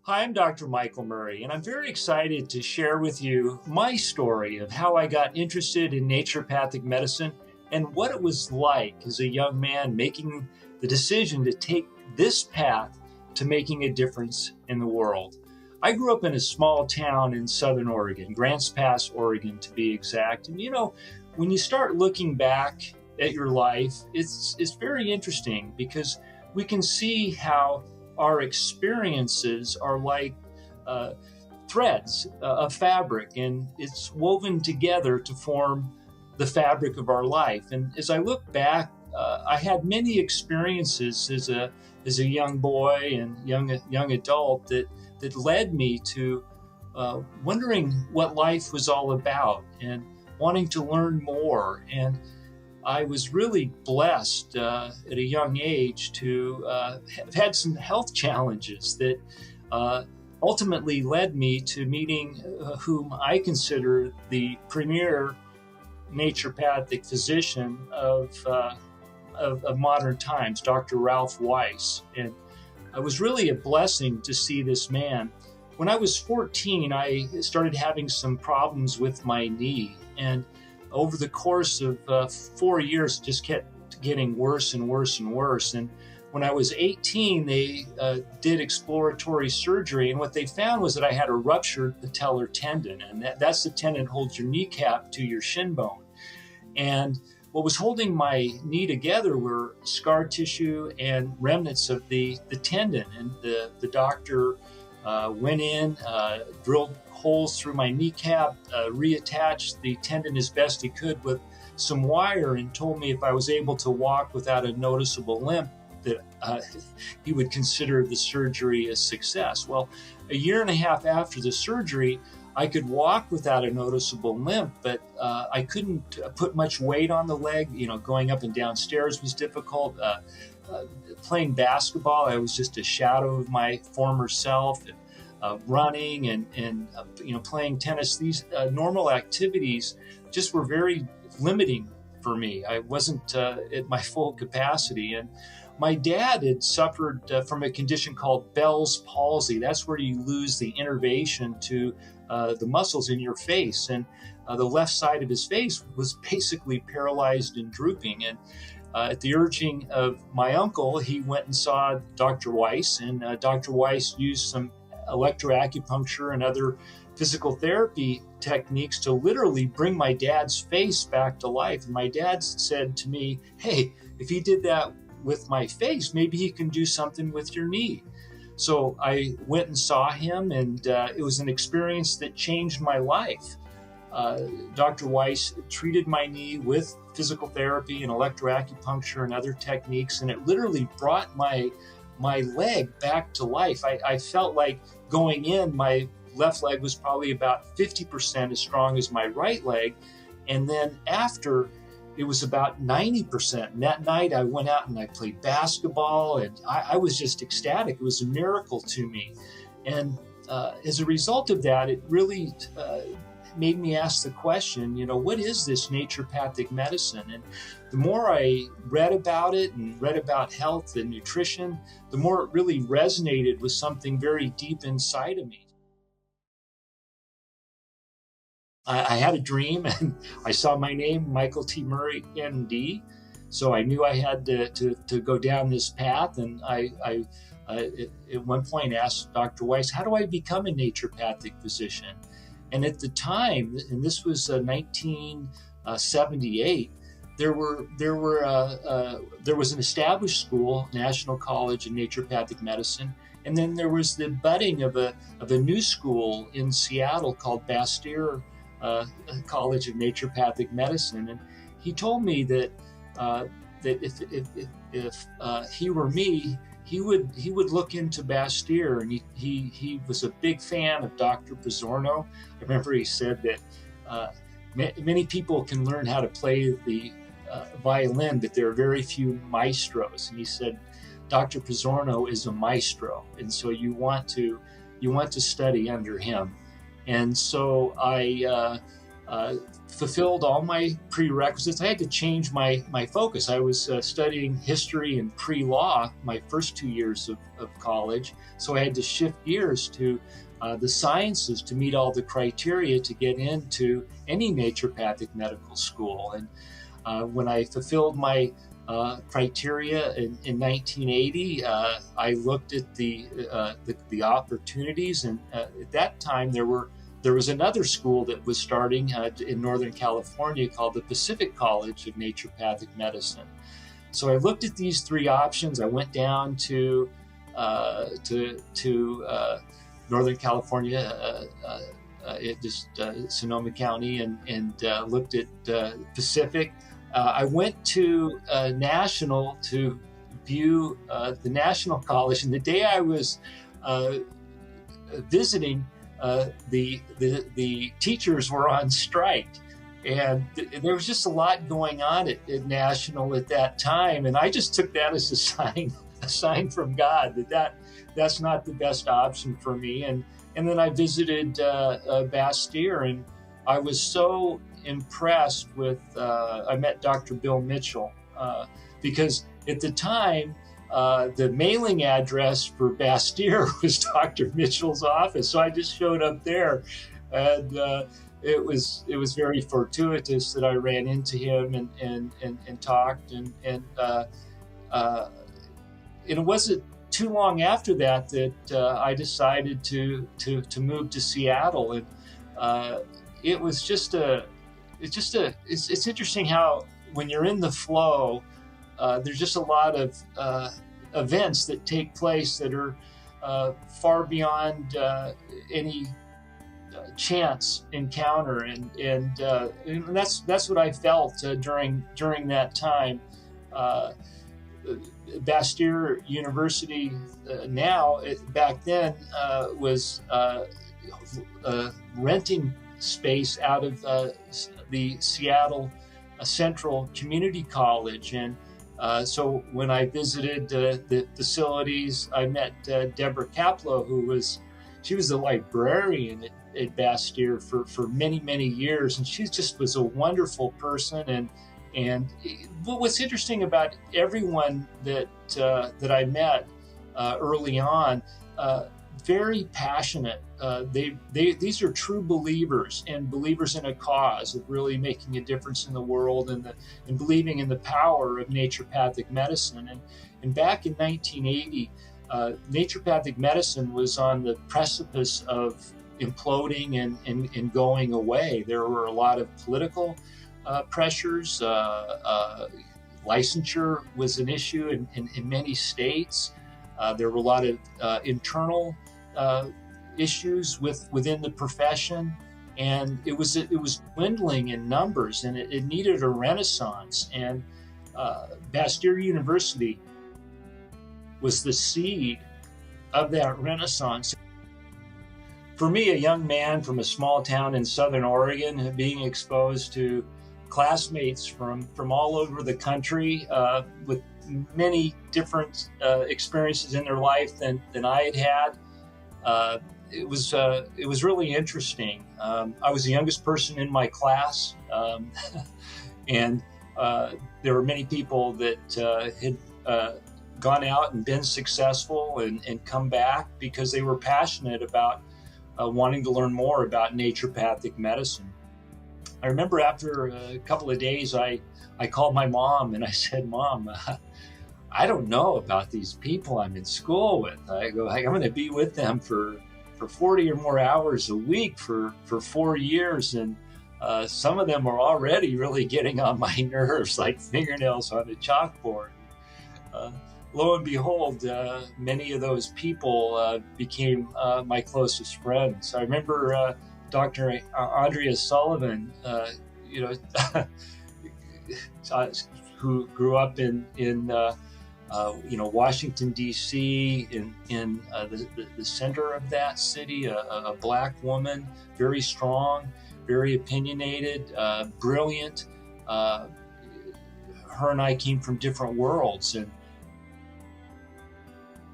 Hi, I'm Dr. Michael Murray, and I'm very excited to share with you my story of how I got interested in naturopathic medicine and what it was like as a young man making the decision to take this path to making a difference in the world. I grew up in a small town in southern Oregon, Grants Pass, Oregon to be exact. And when you start looking back at your life, it's very interesting because we can see how our experiences are like uh, threads of fabric, and it's woven together to form the fabric of our life. And as I look back, I had many experiences as a young boy and young adult that led me to wondering what life was all about and wanting to learn more. And I was really blessed at a young age to have had some health challenges that ultimately led me to meeting whom I consider the premier naturopathic physician of modern times, Dr. Ralph Weiss. And it was really a blessing to see this man. When I was 14, I started having some problems with my knee. And over the course of 4 years, it just kept getting worse and worse and worse. And when I was 18, they did exploratory surgery. And what they found was that I had a ruptured patellar tendon. And that's the tendon that holds your kneecap to your shin bone. And what was holding my knee together were scar tissue and remnants of the tendon. And the doctor went in, drilled holes through my kneecap, reattached the tendon as best he could with some wire, and told me if I was able to walk without a noticeable limp, that he would consider the surgery a success. Well, a year and a half after the surgery, I could walk without a noticeable limp, but I couldn't put much weight on the leg. Going up and down stairs was difficult. Playing basketball, I was just a shadow of my former self. And running and playing tennis, these normal activities just were very limiting for me. I wasn't at my full capacity. And my dad had suffered from a condition called Bell's palsy. That's where you lose the innervation to the muscles in your face. And the left side of his face was basically paralyzed and drooping. And at the urging of my uncle, he went and saw Dr. Weiss, and Dr. Weiss used some electroacupuncture and other physical therapy techniques to literally bring my dad's face back to life. And my dad said to me, "Hey, if he did that with my face, maybe he can do something with your knee." So I went and saw him, and it was an experience that changed my life. Dr. Weiss treated my knee with physical therapy and electroacupuncture and other techniques, and it literally brought my leg back to life. I felt like going in, my left leg was probably about 50% as strong as my right leg. And then after, it was about 90%. And that night I went out and I played basketball, and I was just ecstatic. It was a miracle to me. And as a result of that, it really made me ask the question, what is this naturopathic medicine? And the more I read about it and read about health and nutrition, the more it really resonated with something very deep inside of me. I had a dream, and I saw my name, Michael T. Murray, MD. So I knew I had to go down this path. And I at one point asked Dr. Weiss, how do I become a naturopathic physician? And at the time, and this was 1978, there was an established school, National College of Naturopathic Medicine, and then there was the budding of a new school in Seattle called Bastyr College of Naturopathic Medicine. And he told me that if he were me, he would look into Bastyr, and he was a big fan of Dr. Pizzorno. I remember he said that many people can learn how to play the violin, but there are very few maestros. And he said Dr. Pizzorno is a maestro, and so you want to study under him. And so I fulfilled all my prerequisites. I had to change my focus. I was studying history and pre-law my first 2 years of college, so I had to shift gears to the sciences to meet all the criteria to get into any naturopathic medical school. And when I fulfilled my criteria in 1980, I looked at the opportunities, and at that time there was another school that was starting in Northern California called the Pacific College of Naturopathic Medicine. So I looked at these three options. I went down to Northern California, Sonoma County, and looked at Pacific. I went to National to view the National College, and the day I was visiting, the teachers were on strike, and there was just a lot going on at National at that time, and I just took that as a sign from God that's not the best option for me. And then I visited Bastyr, and I was so impressed with. I met Dr. Bill Mitchell because at the time the mailing address for Bastyr was Dr. Mitchell's office, so I just showed up there, and it was very fortuitous that I ran into him and talked, and it wasn't too long after that I decided to move to Seattle, and it was it's interesting how when you're in the flow, there's just a lot of events that take place that are far beyond any chance encounter, and that's what I felt during that time. Bastyr University back then was renting space out of the Seattle Central Community College, and so when I visited the facilities, I met Deborah Kaplow, she was a librarian at Bastyr for many years, and she just was a wonderful person. And what's interesting about everyone that I met early on, very passionate. These are true believers, and believers in a cause of really making a difference in the world, and believing in the power of naturopathic medicine. And back in 1980, naturopathic medicine was on the precipice of imploding and going away. There were a lot of political pressures. Licensure was an issue in many states. There were a lot of internal issues within the profession, and it was dwindling in numbers, and it needed a renaissance. And Bastyr University was the seed of that renaissance. For me, a young man from a small town in Southern Oregon, being exposed to classmates from all over the country with many different experiences in their life than I had. It was really interesting. I was the youngest person in my class, and there were many people that had gone out and been successful and come back because they were passionate about wanting to learn more about naturopathic medicine. I remember after a couple of days, I called my mom and I said, "Mom, I don't know about these people I'm in school with." I go, "I'm going to be with them for 40 or more hours a week for 4 years, and some of them are already really getting on my nerves, like fingernails on a chalkboard." Lo and behold, many of those people became my closest friends. I remember Dr. Andrea Sullivan, who grew up in Washington, D.C., in the center of that city, a Black woman, very strong, very opinionated, brilliant. Her and I came from different worlds, and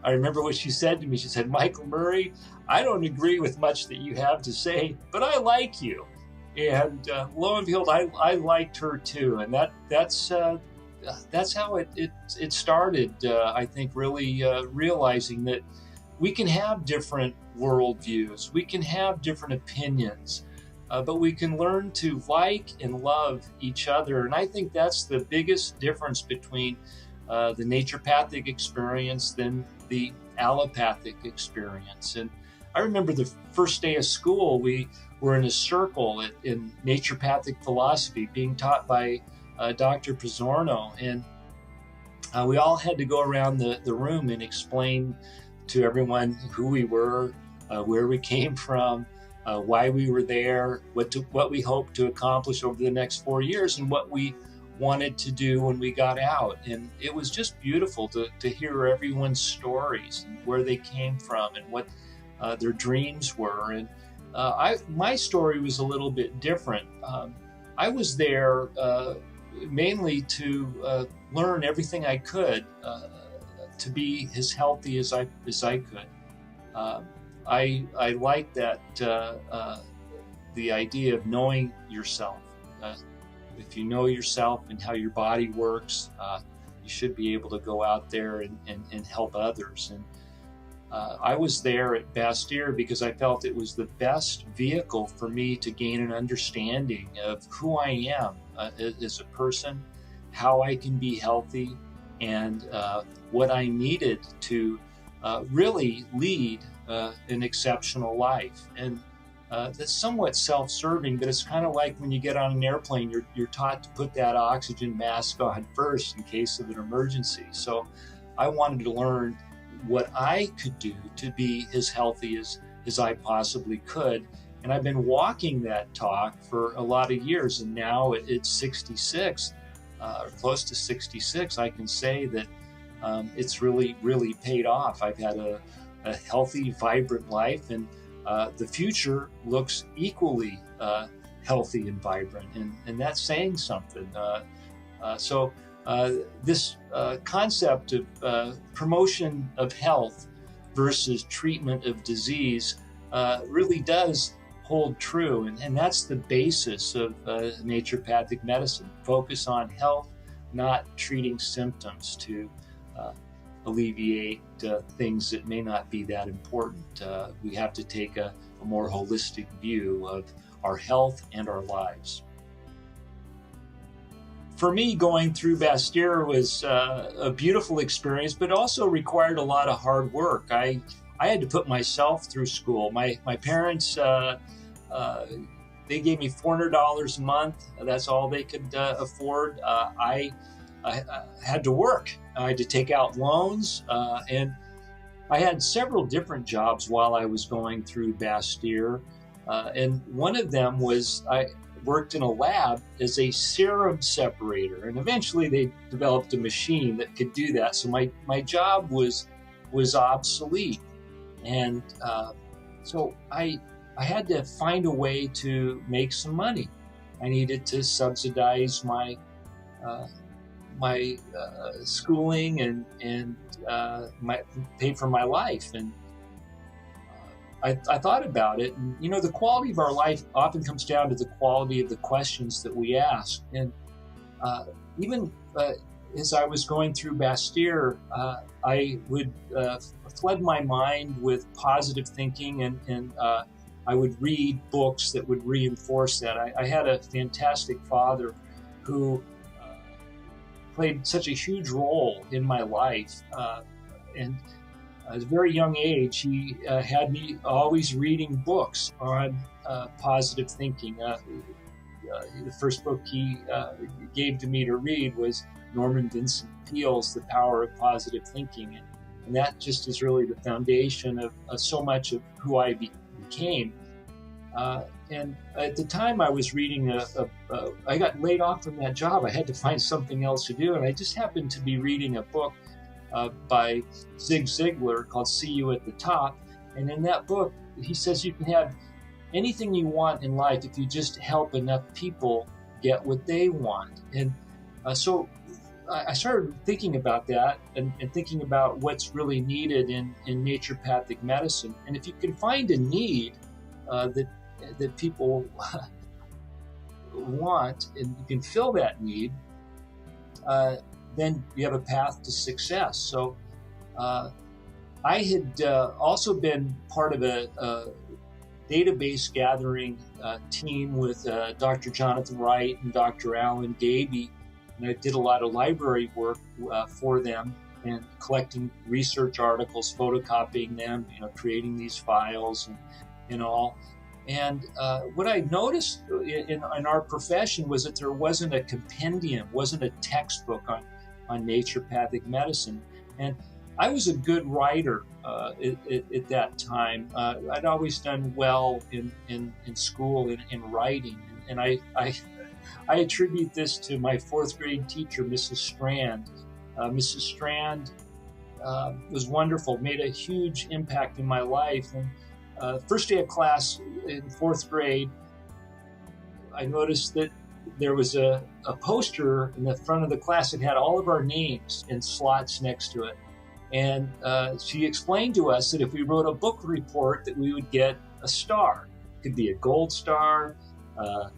I remember what she said to me. She said, "Michael Murray, I don't agree with much that you have to say, but I like you." And lo and behold, I liked her too, and that's how it started. I think really realizing that we can have different worldviews, we can have different opinions, but we can learn to like and love each other. And I think that's the biggest difference between the naturopathic experience than the allopathic experience. And I remember the first day of school, we were in a circle in naturopathic philosophy being taught by Dr. Pizzorno. And we all had to go around the room and explain to everyone who we were, where we came from, why we were there, what we hoped to accomplish over the next 4 years, and what we wanted to do when we got out. And it was just beautiful to hear everyone's stories and where they came from and what their dreams were. And my story was a little bit different. I was there mainly to learn everything I could to be as healthy as I could. I like that the idea of knowing yourself. If you know yourself and how your body works, you should be able to go out there and help others. And I was there at Bastyr because I felt it was the best vehicle for me to gain an understanding of who I am as a person, how I can be healthy, and what I needed to really lead an exceptional life. And that's somewhat self-serving, but it's kind of like when you get on an airplane, you're taught to put that oxygen mask on first in case of an emergency. So I wanted to learn what I could do to be as healthy as I possibly could. And I've been walking that talk for a lot of years. And now at 66, or close to 66, I can say that it's really, really paid off. I've had a healthy, vibrant life, and the future looks equally healthy and vibrant. And that's saying something. So this concept of promotion of health versus treatment of disease really does hold true. And that's the basis of naturopathic medicine. Focus on health, not treating symptoms to alleviate things that may not be that important. We have to take a more holistic view of our health and our lives. For me, going through Bastyr was a beautiful experience, but also required a lot of hard work. I had to put myself through school. My parents, they gave me $400 a month. That's all they could afford. I had to work. I had to take out loans, and I had several different jobs while I was going through Bastyr. And one of them was I worked in a lab as a serum separator, and eventually they developed a machine that could do that. So my job was obsolete, and so I had to find a way to make some money. I needed to subsidize my schooling and pay for my life. And I thought about it, and the quality of our life often comes down to the quality of the questions that we ask. And even as I was going through Bastyr, I would flood my mind with positive thinking, and I would read books that would reinforce that. I had a fantastic father who played such a huge role in my life, and at a very young age, he had me always reading books on positive thinking. The first book he gave to me to read was Norman Vincent Peale's The Power of Positive Thinking. And that just is really the foundation of so much of who I became. And at the time I was reading, I got laid off from that job. I had to find something else to do. And I just happened to be reading a book by Zig Ziglar called See You at the Top. And in that book, he says you can have anything you want in life if you just help enough people get what they want. And so I started thinking about that and thinking about what's really needed in naturopathic medicine. And if you can find a need that people want and you can fill that need, then you have a path to success. So I had also been part of a database gathering team with Dr. Jonathan Wright and Dr. Alan Gaby, and I did a lot of library work for them and collecting research articles, photocopying them, creating these files and all. And what I noticed in our profession was that there wasn't a compendium, wasn't a textbook on naturopathic medicine. And I was a good writer at that time. I'd always done well in school in writing, and I attribute this to my fourth grade teacher, Mrs. Strand. Mrs. Strand was wonderful, made a huge impact in my life. And first day of class in fourth grade, I noticed that there was a poster in the front of the class that had all of our names in slots next to it. And she explained to us that if we wrote a book report that we would get a star. It could be a gold star, a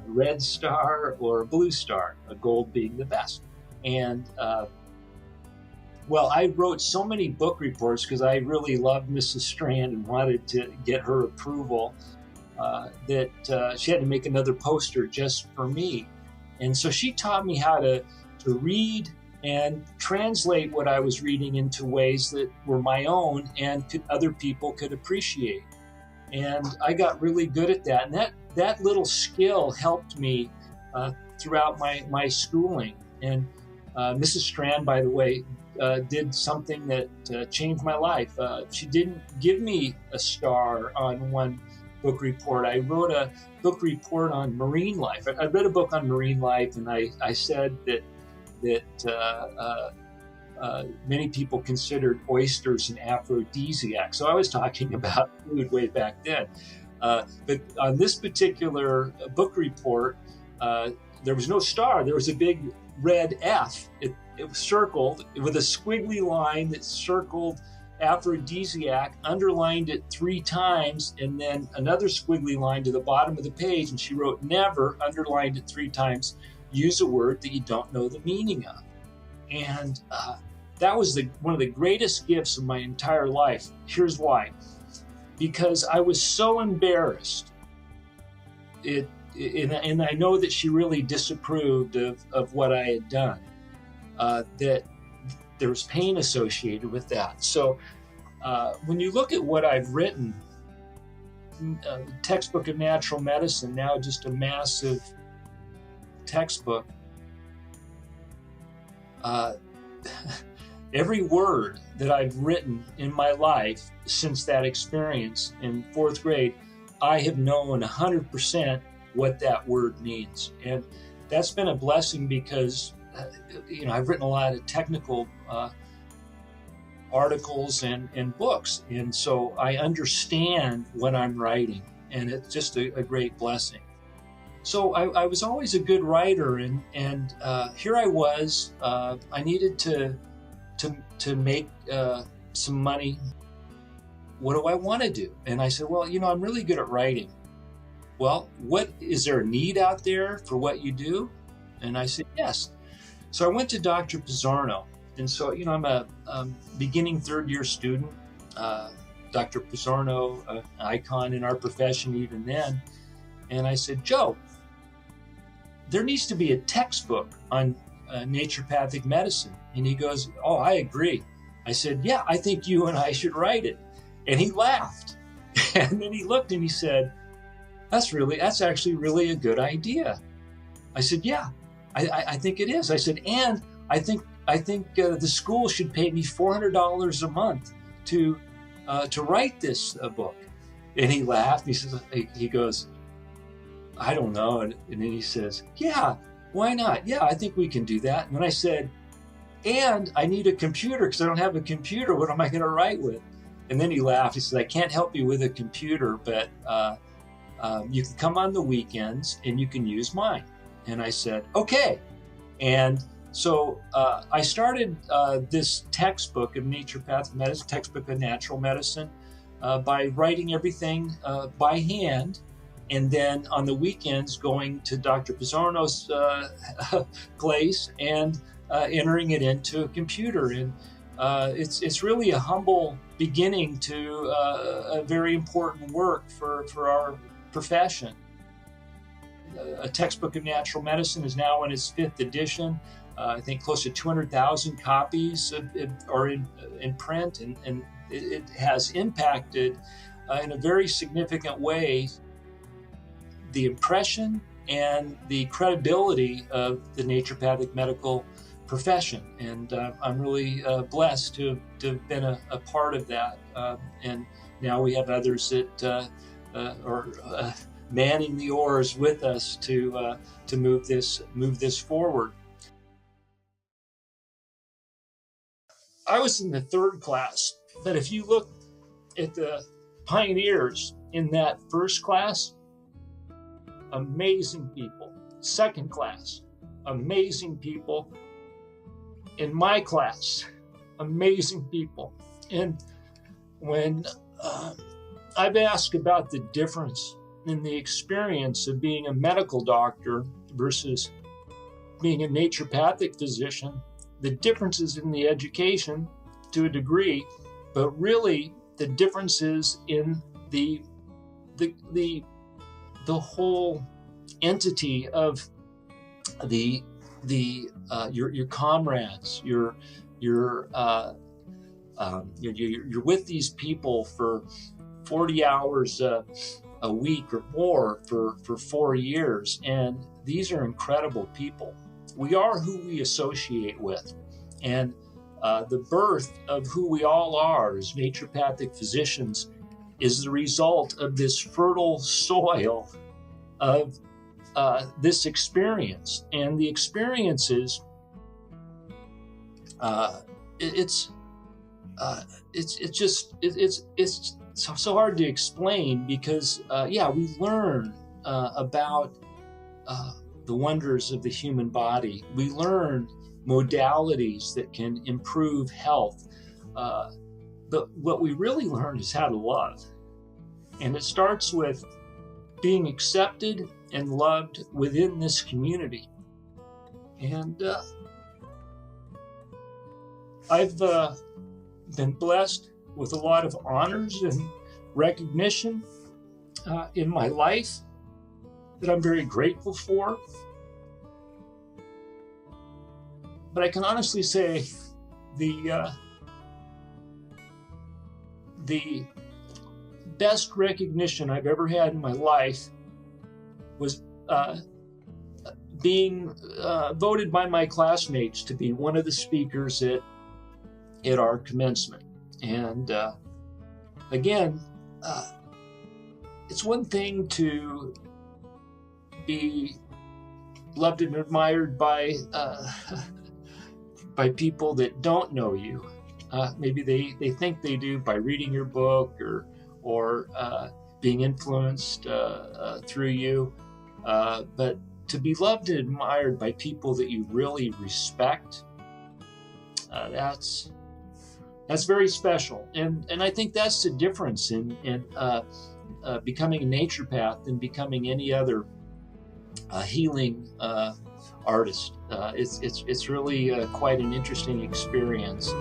red star, or a blue star, a gold being the best. And well, I wrote so many book reports because I really loved Mrs. Strand and wanted to get her approval that she had to make another poster just for me. And so she taught me how to read and translate what I was reading into ways that were my own and other people could appreciate. And I got really good at that. And that little skill helped me throughout my schooling. And Mrs. Strand, by the way, did something that changed my life. She didn't give me a star on one book report. I wrote a book report on marine life. I read a book on marine life, and I said that many people considered oysters an aphrodisiac. So I was talking about food way back then. But on this particular book report, there was no star. There was a big red F. It was circled with a squiggly line that circled aphrodisiac, underlined it 3 times, and then another squiggly line to the bottom of the page. And she wrote never, underlined it 3 times, use a word that you don't know the meaning of. And that was one of the greatest gifts of my entire life. Here's why. Because I was so embarrassed. And I know that she really disapproved of what I had done, that there was pain associated with that. So when you look at what I've written, Textbook of Natural Medicine, now just a massive textbook, every word that I've written in my life since that experience in fourth grade, I have known 100% what that word means. And that's been a blessing because, I've written a lot of technical articles and books. And so I understand what I'm writing, and it's just a great blessing. So I was always a good writer, and here I was. I needed to make some money. What do I want to do? And I said, well, I'm really good at writing. Well, is there a need out there for what you do? And I said, yes. So I went to Dr. Pizzorno. And so, I'm a beginning third-year student. Dr. Pizzorno, an icon in our profession even then. And I said, Joe, there needs to be a textbook on naturopathic medicine. And he goes, oh, I agree. I said, yeah, I think you and I should write it. And he laughed. And then he looked and he said, that's actually really a good idea. I said, yeah, I think it is. I said, and I think the school should pay me $400 a month to write this book. And he laughed. He goes, I don't know. And then he says, yeah, why not? Yeah, I think we can do that. And then I said, and I need a computer because I don't have a computer. What am I going to write with? And then he laughed. He said, I can't help you with a computer, but you can come on the weekends and you can use mine. And I said, okay. And so I started this textbook of naturopathic medicine, textbook of natural medicine, by writing everything by hand and then on the weekends going to Dr. Pizzorno's place and entering it into a computer. And it's really a humble beginning to a very important work for our profession. A textbook of natural medicine is now in its 5th edition. I think close to 200,000 copies are in print, and it has impacted in a very significant way the impression and the credibility of the naturopathic medical profession. And I'm really blessed to have been a part of that. And now we have others that are manning the oars with us to move this forward. I was in the 3rd class, but if you look at the pioneers in that 1st class, amazing people. 2nd class, amazing people. In my class, amazing people. And when I've asked about the difference in the experience of being a medical doctor versus being a naturopathic physician, the differences in the education to a degree, but really the differences in the whole entity of your comrades. You're with these people for 40 hours a week or more for 4 years, and these are incredible people. We are who we associate with, and the birth of who we all are as naturopathic physicians is the result of this fertile soil of this experience. And the experiences, it's so hard to explain because we learn about the wonders of the human body. We learn modalities that can improve health. But what we really learn is how to love. And it starts with being accepted and loved within this community. And I've been blessed with a lot of honors and recognition in my life that I'm very grateful for. But I can honestly say the best recognition I've ever had in my life was being voted by my classmates to be one of the speakers at our commencement. And again, it's one thing to be loved and admired by people that don't know you. Maybe they think they do by reading your book or being influenced through you. But to be loved and admired by people that you really respect, that's very special. And I think that's the difference in becoming a naturopath and becoming any other healing artist. It's really quite an interesting experience.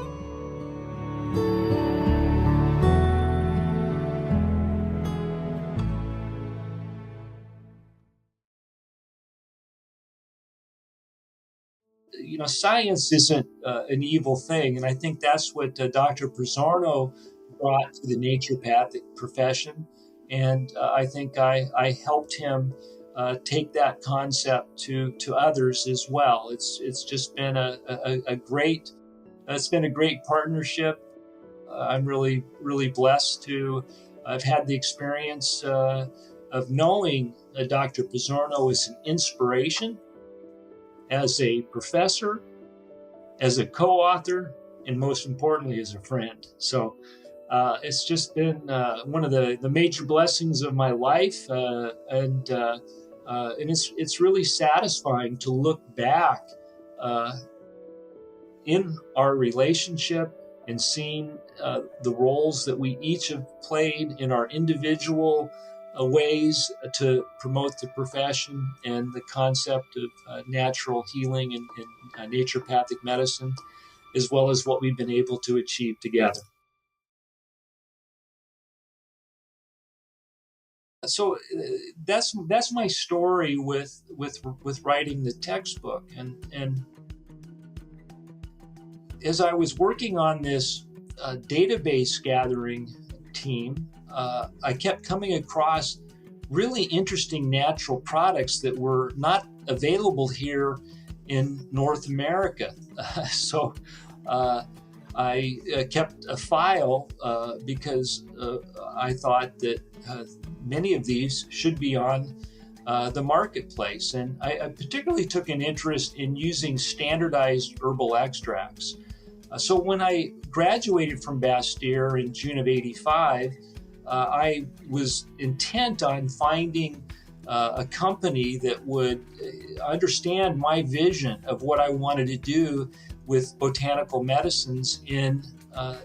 Science isn't an evil thing, and I think that's what Dr. Pizzorno brought to the naturopathic profession. And I think I helped him take that concept to others as well. It's just been a great partnership. I'm really blessed to have had the experience of knowing Dr. Pizzorno as an inspiration, as a professor, as a co-author, and most importantly, as a friend. So it's just been one of the major blessings of my life, and it's really satisfying to look back in our relationship and seeing the roles that we each have played in our individual ways to promote the profession and the concept of natural healing and naturopathic medicine, as well as what we've been able to achieve together. So that's my story with writing the textbook, and as I was working on this database gathering team, I kept coming across really interesting natural products that were not available here in North America. So I kept a file because I thought that many of these should be on the marketplace. And I particularly took an interest in using standardized herbal extracts. So when I graduated from Bastyr in June of '85, I was intent on finding a company that would understand my vision of what I wanted to do with botanical medicines in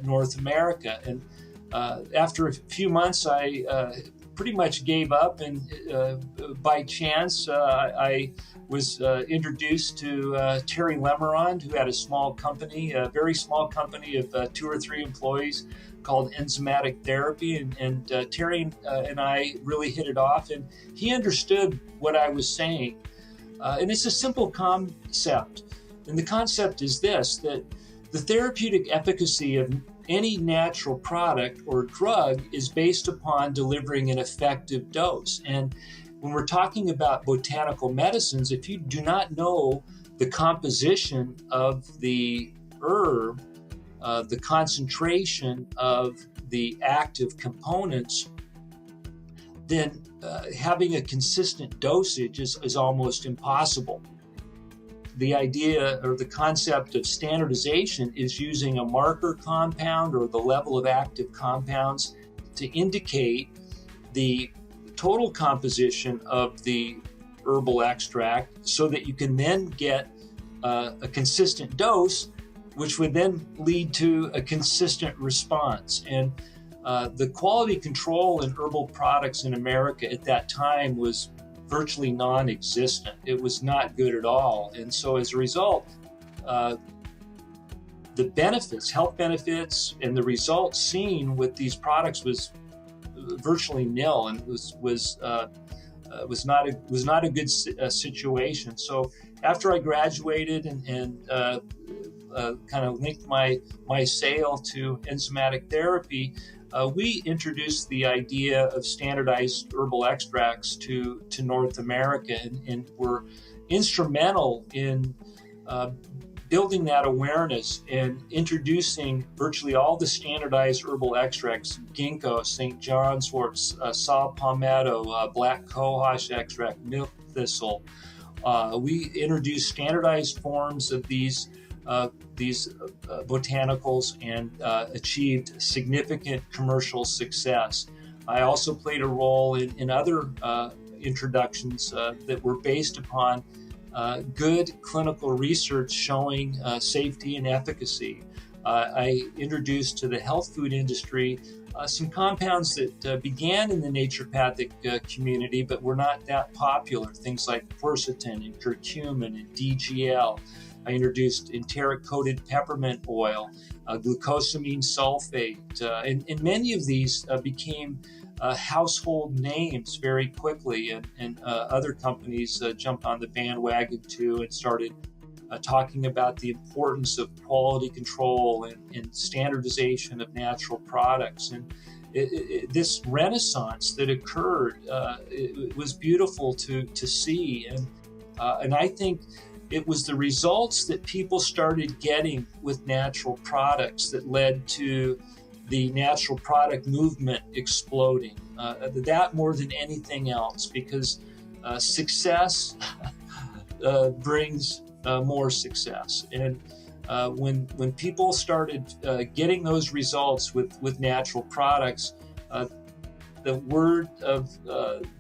North America. And after a few months, I pretty much gave up, and by chance, I was introduced to Terry Lemerond, who had a small company, a very small company of 2 or 3 employees called Enzymatic Therapy. And Terry and I really hit it off, and he understood what I was saying. And it's a simple concept. And the concept is this, that the therapeutic efficacy of any natural product or drug is based upon delivering an effective dose. And when we're talking about botanical medicines, if you do not know the composition of the herb, the concentration of the active components, then having a consistent dosage is almost impossible. The idea or the concept of standardization is using a marker compound or the level of active compounds to indicate the total composition of the herbal extract so that you can then get a consistent dose, which would then lead to a consistent response. And the quality control in herbal products in America at that time was virtually non-existent. It was not good at all. And so as a result, the benefits, health benefits, and the results seen with these products was virtually nil, and was not a good situation. So after I graduated and kind of linked my sale to enzymatic therapy, we introduced the idea of standardized herbal extracts to North America, and were instrumental in building that awareness and introducing virtually all the standardized herbal extracts: ginkgo, St. John's wort, saw palmetto, black cohosh extract, milk thistle. We introduced standardized forms of these botanicals and achieved significant commercial success. I also played a role in other introductions that were based upon good clinical research showing safety and efficacy. I introduced to the health food industry some compounds that began in the naturopathic community but were not that popular, things like quercetin and curcumin and DGL. I introduced enteric-coated peppermint oil, glucosamine sulfate, and many of these became household names very quickly, and other companies jumped on the bandwagon too and started talking about the importance of quality control and standardization of natural products. And this renaissance that occurred, it was beautiful to see, and I think it was the results that people started getting with natural products that led to the natural product movement exploding. That more than anything else, because success brings more success. And when people started getting those results with natural products, the word of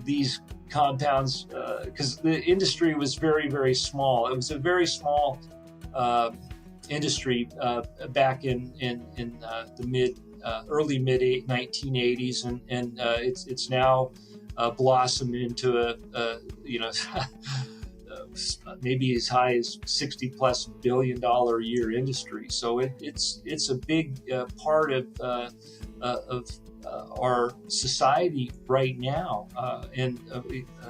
these compounds, because the industry was very, very small. It was a very small industry back in the early mid 1980s, and it's now blossom into maybe as high as $60+ billion a year industry. So it's a big part of our society right now, and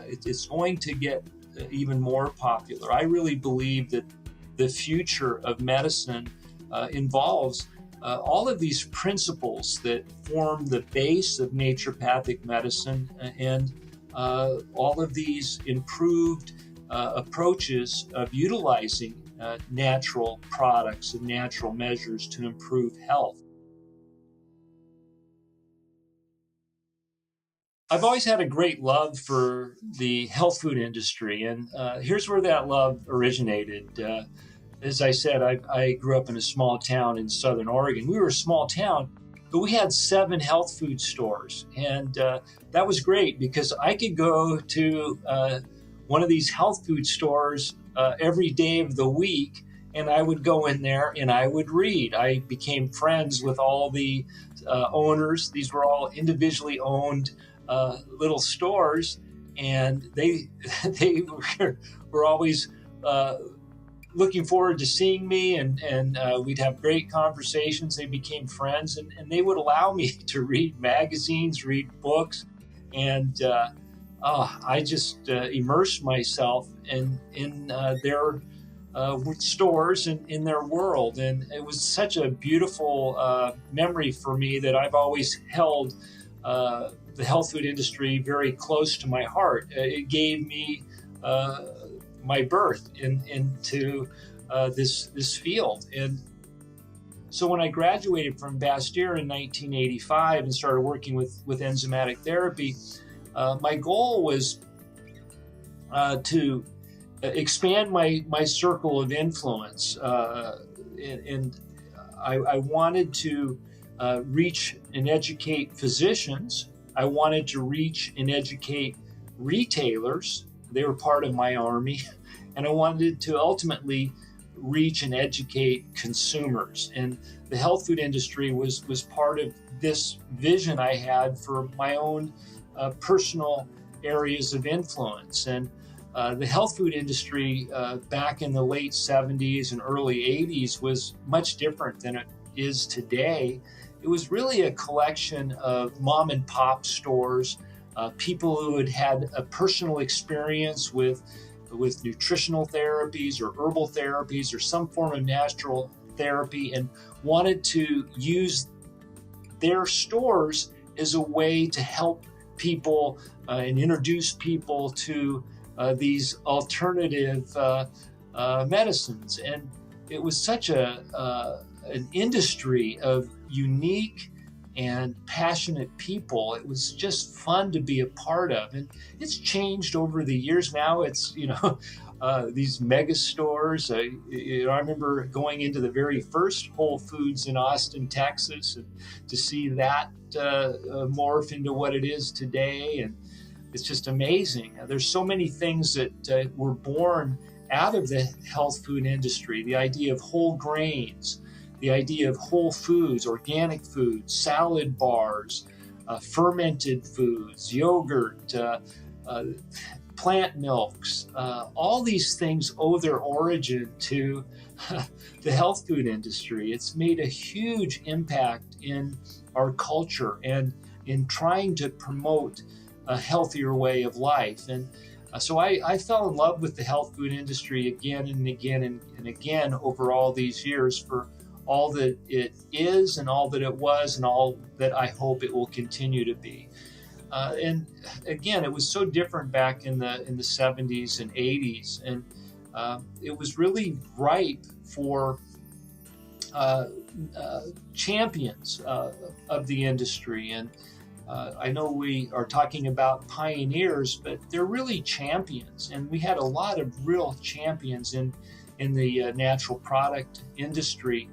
it's going to get even more popular. I really believe that the future of medicine involves all of these principles that form the base of naturopathic medicine, and all of these improved approaches of utilizing natural products and natural measures to improve health. I've always had a great love for the health food industry, and here's where that love originated. As I said, I grew up in a small town in Southern Oregon. We were a small town, but we had 7 health food stores, and that was great because I could go to one of these health food stores every day of the week, and I would go in there and I would read. I became friends with all the owners. These were all individually owned little stores, and they were always looking forward to seeing me, and we'd have great conversations. They became friends, and they would allow me to read magazines, read books, and I just immersed myself in their stores and in their world. And it was such a beautiful memory for me that I've always held the health food industry very close to my heart. It gave me my birth into this field. And so when I graduated from Bastyr in 1985 and started working with enzymatic therapy, my goal was to expand my circle of influence, and I wanted to reach and educate physicians. I wanted to reach and educate retailers. They were part of my army. And I wanted to ultimately reach and educate consumers. And the health food industry was part of this vision I had for my own personal areas of influence. And the health food industry back in the late 70s and early 80s was much different than it is today. It was really a collection of mom and pop stores, people who had had a personal experience with nutritional therapies or herbal therapies or some form of natural therapy, and wanted to use their stores as a way to help people and introduce people to these alternative medicines. And it was such an industry of unique and passionate people. It was just fun to be a part of, and it's changed over the years. Now it's these mega stores. I remember going into the very first Whole Foods in Austin, Texas, and to see that morph into what it is today, and it's just amazing. There's so many things that were born out of the health food industry. The idea of whole grains, the idea of whole foods, organic foods, salad bars, fermented foods, yogurt, plant milks. All these things owe their origin to the health food industry. It's made a huge impact in our culture and in trying to promote a healthier way of life. And so I fell in love with the health food industry again and again and again over all these years, for all that it is and all that it was and all that I hope it will continue to be. And again, it was so different back in the 70s and 80s, and it was really ripe for champions of the industry. And I know we are talking about pioneers, but they're really champions. And we had a lot of real champions in the natural product industry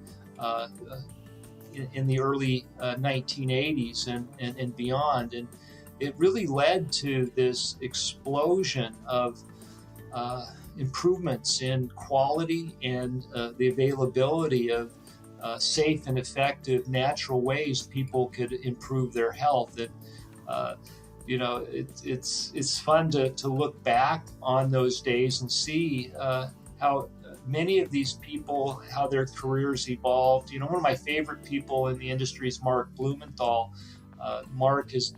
in the early 1980s and beyond. And it really led to this explosion of improvements in quality and the availability of safe and effective natural ways people could improve their health. And it's fun to look back on those days and see how many of these people, how their careers evolved. One of my favorite people in the industry is Mark Blumenthal. Mark has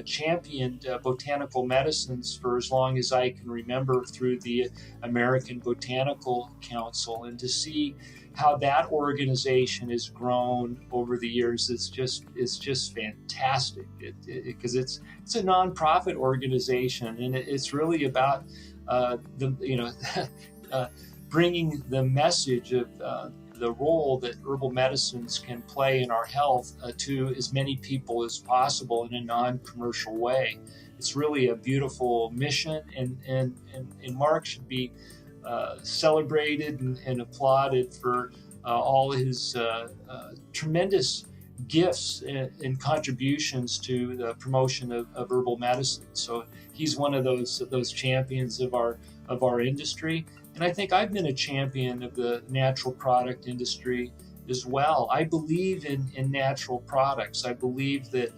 championed botanical medicines for as long as I can remember through the American Botanical Council, and to see how that organization has grown over the years is just fantastic. Because it's a nonprofit organization, and it's really about bringing the message of the role that herbal medicines can play in our health to as many people as possible in a non-commercial way. It's really a beautiful mission, and Mark should be celebrated and applauded for all his tremendous gifts and contributions to the promotion of herbal medicine. So he's one of those champions of our industry. And I think I've been a champion of the natural product industry as well. I believe in natural products. I believe that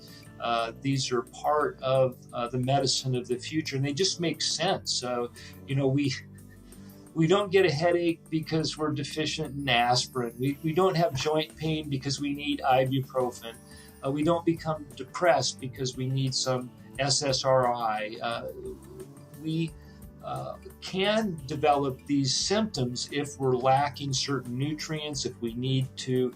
these are part of the medicine of the future, and they just make sense. So, we don't get a headache because we're deficient in aspirin. We don't have joint pain because we need ibuprofen. We don't become depressed because we need some SSRI. We can develop these symptoms if we're lacking certain nutrients, if we need to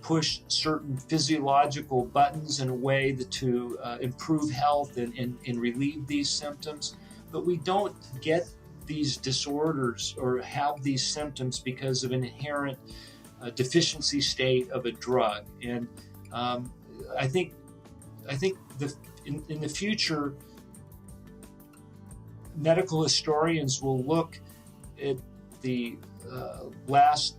push certain physiological buttons in a way to improve health and relieve these symptoms. But we don't get these disorders or have these symptoms because of an inherent deficiency state of a drug. And I think in the future, medical historians will look at the last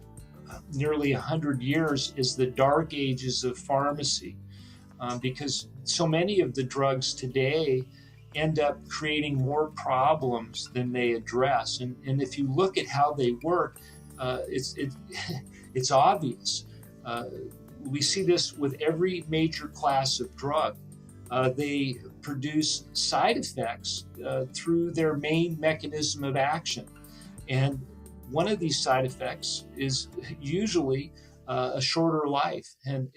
nearly 100 years as the dark ages of pharmacy, because so many of the drugs today end up creating more problems than they address. And if you look at how they work, it's obvious. We see this with every major class of drug. They produce side effects through their main mechanism of action. And one of these side effects is usually a shorter life. And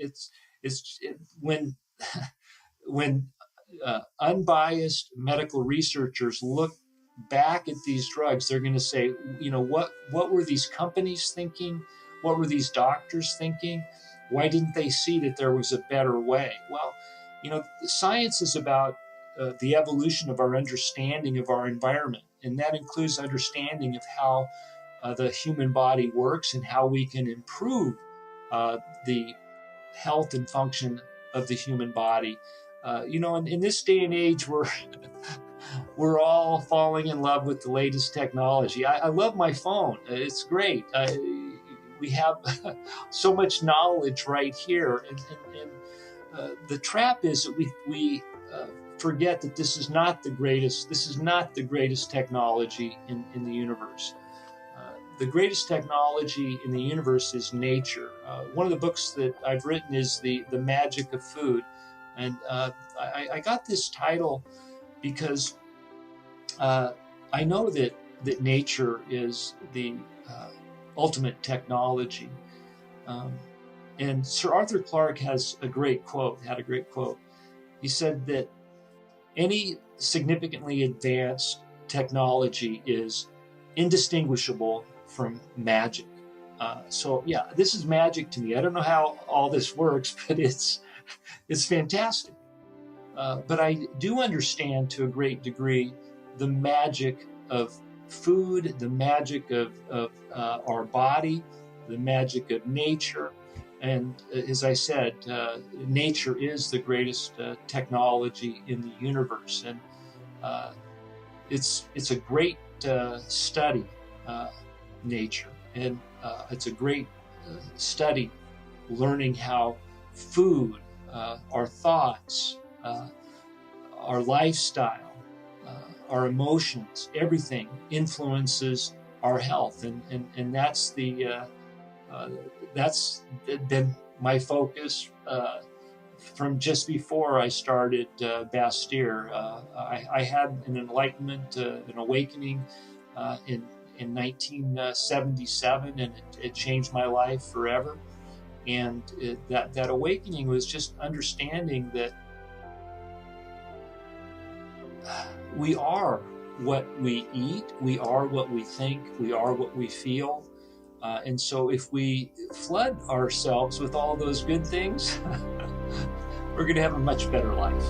when unbiased medical researchers look back at these drugs, they're going to say, what were these companies thinking? What were these doctors thinking? Why didn't they see that there was a better way? Well, science is about the evolution of our understanding of our environment, and that includes understanding of how the human body works and how we can improve the health and function of the human body. In this day and age, we're all falling in love with the latest technology. I love my phone. It's great. We have so much knowledge right here. And the trap is that we forget that this is not the greatest technology in the universe. The greatest technology in the universe is nature. One of the books that I've written is The Magic of Food. And I got this title because I know that nature is the ultimate technology. And Sir Arthur Clarke had a great quote. He said that any significantly advanced technology is indistinguishable from magic. This is magic to me. I don't know how all this works, but it's fantastic. But I do understand to a great degree the magic of food, the magic of our body, the magic of nature. And as I said, nature is the greatest technology in the universe. And it's a great study, nature. And it's a great study learning how food, our thoughts, our lifestyle, our emotions, everything influences our health. And that's been my focus from just before I started Bastille. I had an enlightenment, an awakening in 1977, and it changed my life forever. And that awakening was just understanding that we are what we eat, we are what we think, we are what we feel. And so if we flood ourselves with all those good things, we're going to have a much better life.